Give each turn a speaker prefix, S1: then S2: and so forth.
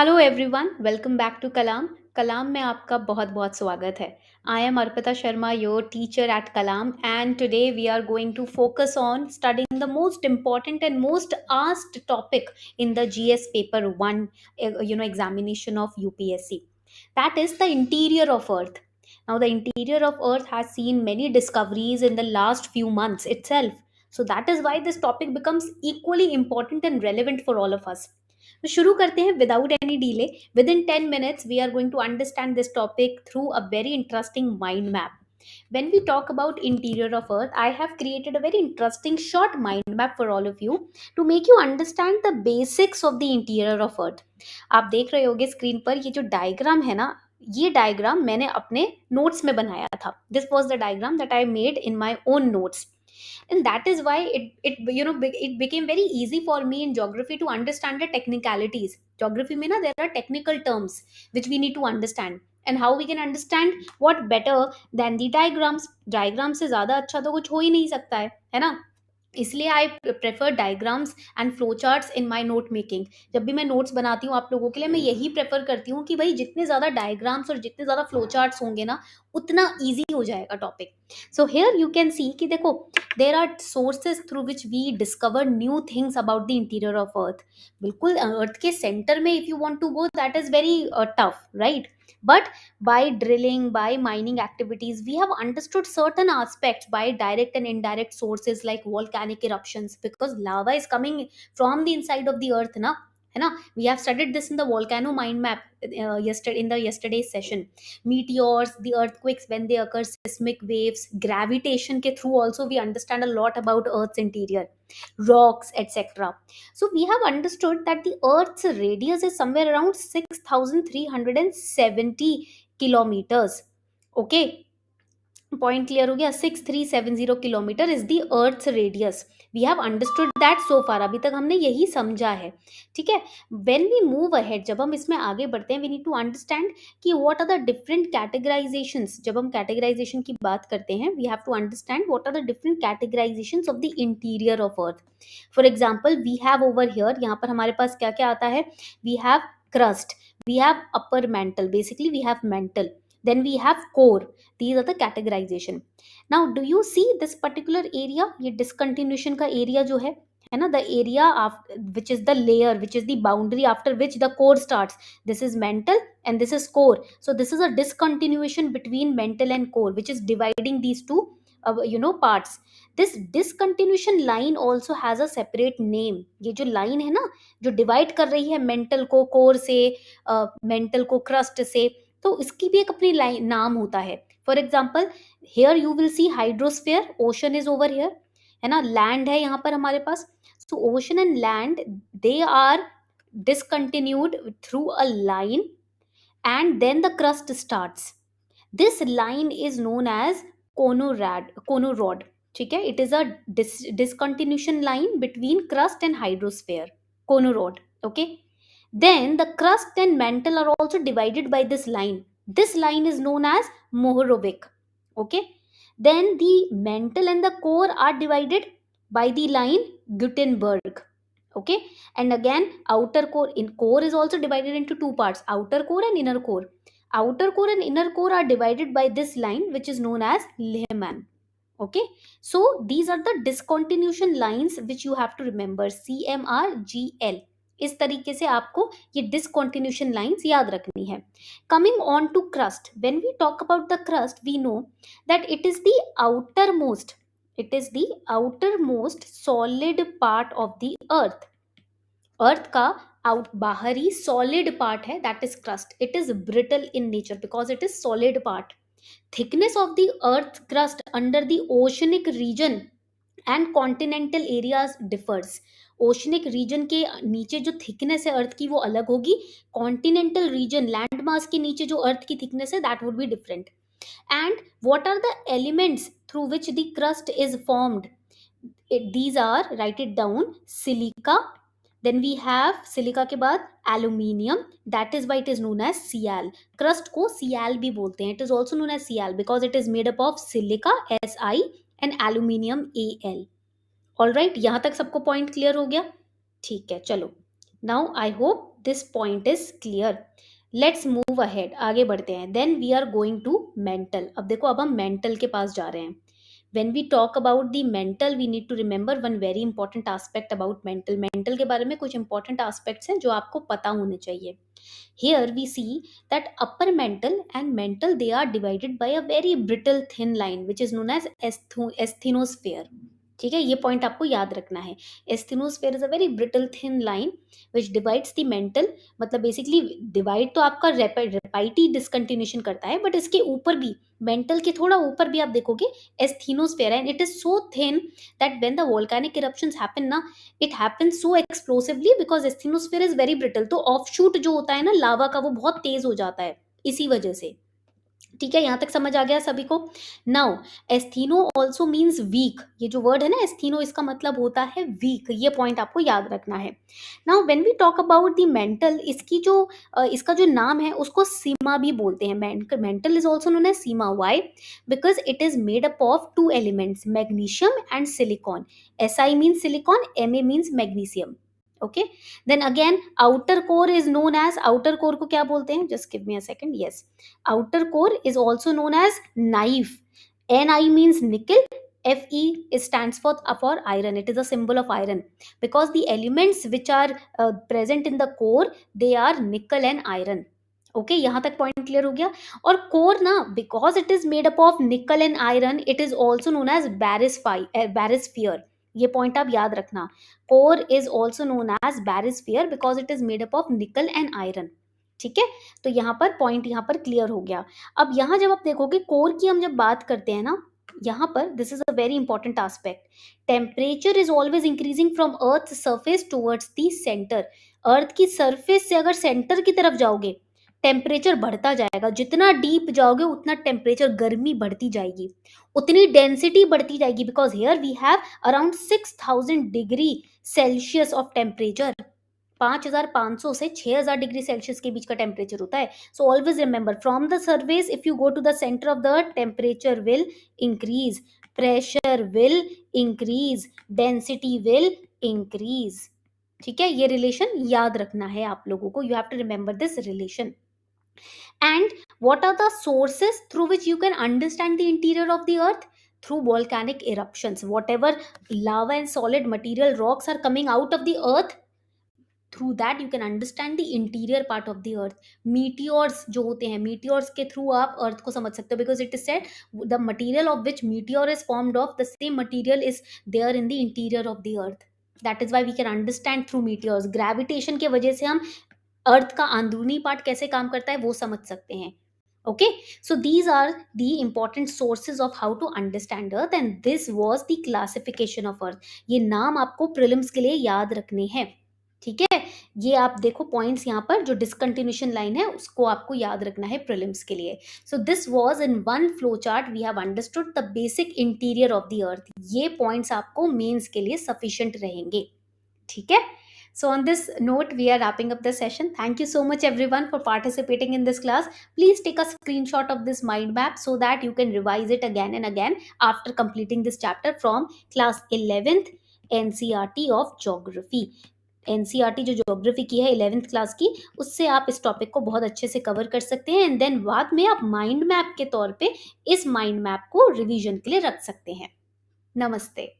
S1: Hello everyone, welcome back to Kalam. Kalam में आपका बहुत बहुत स्वागत है। I am Arpita Sharma, your teacher at Kalam, and today we are going to focus on studying the most important and most asked topic in the GS paper 1 examination of UPSC. That is the interior of earth. Now the interior of earth has seen many discoveries in the last few months itself, so that is why this topic becomes equally important and relevant for all of us. तो शुरू करते हैं without any delay. Within 10 minutes we are going to understand this topic through a very interesting mind map. When we talk about interior of earth, I have created a very interesting short mind map for all of you to make you understand the basics of the interior of earth. आप देख रहे होगे screen पर ये जो diagram है ना, ये डायग्राम मैंने अपने नोट्स में बनाया था। This was the diagram that I made in my own notes, and that is why it became very easy for me in geography to understand the technicalities. Geography mein na there are technical terms which we need to understand, and how we can understand what better than the diagrams से ज़्यादा अच्छा तो कुछ हो ही नहीं सकता है ना। इसलिए I prefer diagrams and flow charts in my note making. जब भी मैं नोट्स बनाती हूँ आप लोगों के लिए, मैं यही प्रेफर करती हूँ कि भाई जितने ज़्यादा डायग्राम्स और जितने ज़्यादा फ्लो चार्ट्स होंगे ना, उतना ईजी हो जाएगा topic. So here you can see कि देखो, there are sources through which we discover new things about the interior of earth. बिल्कुल अर्थ के सेंटर में if you want to go, that is very tough, right? But by drilling, by mining activities, we have understood certain aspects by direct and indirect sources like volcanic eruptions, because lava is coming from the inside of the earth na, है ना। We have studied this in the volcano mind map yesterday, in the yesterday's session. Meteors, the earthquakes when they occur, seismic waves, gravitation ke through also we understand a lot about earth's interior, rocks, etc. So we have understood that the earth's radius is somewhere around 6370 kilometers. Okay, point clear हो गया। 6370 kilometre is the earth radius. We have understood that so far, अभी तक हमने यही समझा है, ठीक है। व्हेन वी मूव अहेड, जब हम इसमें आगे बढ़ते हैं, वी नीड टू अंडरस्टैंड कि what are the different categorisations. जब हम कैटेगराइजेशन की बात करते हैं, we have to understand what are the different categorisations of the interior of earth. For example, we have over here, यहाँ पर हमारे पास क्या क्या आता है? We have crust, we have upper mantle, basically we have mantle, then we have core. These are the categorization. Now do you see this particular area? ये discontinuation का area जो है ना, the area which is the layer, which is the boundary after which the core starts. This is mental and this is core. So this is a discontinuation between mental and core, which is dividing these two parts. This discontinuation line also has a separate name. ये जो line है ना, जो divide कर रही है mental को core से, mental को crust से, तो इसकी भी एक अपनी लाइन नाम होता है। For example, here you will see hydrosphere, ocean is over here, है ना, लैंड है यहाँ पर हमारे पास। So ocean and land, they are discontinued through a line, and then the crust starts. This line is known as conorod, ठीक है। It is a discontinuation line between crust and hydrosphere, conorod, okay। Then the crust and mantle are also divided by this line. This line is known as Mohorovic. Okay. Then the mantle and the core are divided by the line Gutenberg. Okay. And again, outer core, in core is also divided into two parts, outer core and inner core. Outer core and inner core are divided by this line, which is known as Lehman. Okay. So these are the discontinuation lines which you have to remember, CMRGL. इस तरीके से आपको ये डिसकॉन्टिन्यूशन lines याद रखनी है। Coming on to crust, when we talk about the crust, we know that it is the outer most solid part of the earth. Earth का बाहरी सॉलिड पार्ट है, that is crust. It is brittle in nature because it is solid part. Thickness of the earth crust under the oceanic region and continental areas differs. Oceanic region के नीचे जो thickness है अर्थ की वो अलग होगी, continental reason land mass के नीचे जो अर्थ की थिकनेस है that would be different. And what are the elements through which the crust is formed? these are, write it down, silica, then we have silica के बाद aluminium, that is why it is known as Sial. Crust को Sial भी बोलते हैं, it is also known as Sial because it is made up of silica, Si, and aluminium, Al. All right, यहाँ तक सबको point clear हो गया? ठीक है, चलो। Now I hope this point is clear. Let's move ahead, आगे बढ़ते हैं. Then we are going to mantle. अब देखो, अब हम मेंटल के पास जा रहे हैं. when we talk about the mental, we need to remember one very important aspect about mental के बारे में कुछ important aspects हैं जो आपको पता होने चाहिए. Here we see that upper mental and mental, they are divided by a very brittle thin line which is known as asthenosphere. ठीक है, ये पॉइंट आपको याद रखना है. Asthenosphere is a very brittle thin line which divides the mental. मतलब basically divide तो आपका रेपाइटी डिसकंटिन्यूशन करता है, बट इसके ऊपर भी, मेंटल के थोड़ा ऊपर भी आप देखोगे एस्थेनोस्फेयर है. And it is so thin that when the volcanic eruptions happen ना, it happen so explosively because asthenosphere is very brittle. तो ऑफशूट जो होता है ना लावा का, वो बहुत तेज हो जाता है इसी वजह से. ठीक है, यहां तक समझ आ गया सभी को. Now astheno also means weak. ये जो वर्ड है ना एस्थीनो, इसका मतलब होता है वीक. ये पॉइंट आपको याद रखना है. Now when we talk about the mantle, इसका जो नाम है उसको सीमा भी बोलते हैं. Mantle is also known as sima. Why? Because it is made up of two elements, magnesium and silicon. SI means silicon, Ma means magnesium. Okay. Then again outer core is known as, outer core को क्या बोलते हैं? Just give me a second. Yes, outer core is also known as knife. Ni means nickel. Fe stands for iron. It is a symbol of iron because the elements which are present in the core, they are nickel and iron. Okay, यहाँ तक point clear हो गया. और core ना, because it is made up of nickel and iron, it is also known as barysphere. ये point आप याद रखना. Core is also known as barysphere because it is made up of nickel and iron. ठीक है, तो यहाँ पर point यहाँ पर क्लियर हो गया. अब यहाँ जब आप देखोगे कोर की हम जब बात करते हैं ना, यहाँ पर this is a very important aspect. Temperature is always increasing from earth surface towards the centre. Earth की सरफेस से अगर सेंटर की तरफ जाओगे, टेम्परेचर बढ़ता जाएगा. जितना डीप जाओगे उतना टेम्परेचर, गर्मी बढ़ती जाएगी, उतनी डेंसिटी बढ़ती जाएगी. Because here we have around 6000 degree Celsius of temperature. 5500 से 6000 डिग्री सेल्सियस के बीच का टेम्परेचर होता है. So always remember, from the surface if you go to the centre of the earth, temperature will increase, pressure will increase, density will increase. ठीक है, ये relation याद रखना है आप लोगों को. You have to remember this relation. And what are the sources through which you can understand the interior of the earth? Through volcanic eruptions. Whatever lava and solid material rocks are coming out of the earth, through that you can understand the interior part of the earth. Meteors जो होते हैं, meteors के through आप earth को समझ सकते हो, because it is said the material of which meteor is formed of, the same material is there in the interior of the earth. That is why we can understand through meteors. Gravitation के वजह से हम अर्थ का अंदरूनी part कैसे काम करता है वो समझ सकते हैं. Okay, so these are the important sources of how to understand earth, and this was the classification of earth. ये नाम आपको प्रीलिम्स के लिए याद रखने हैं. ठीक है, ये आप देखो पॉइंट्स यहाँ पर, जो डिसकंटिन्यूशन लाइन है उसको आपको याद रखना है प्रीलिम्स के लिए. So this was in one flow chart we have understood the basic interior of the earth. ये पॉइंट्स आपको मेंस के लिए सफिशिएंट रहेंगे. ठीक है. So on this note, we are wrapping up the session. Thank you so much everyone for participating in this class. Please take a screenshot of this mind map so that you can revise it again and again after completing this chapter from class 11th NCERT of Geography. NCERT जो geography की है 11th class की, उससे आप इस topic को बहुत अच्छे से कवर कर सकते हैं. एंड देन बाद में आप माइंड मैप के तौर पे इस माइंड मैप को रिवीजन के लिए रख सकते हैं. नमस्ते.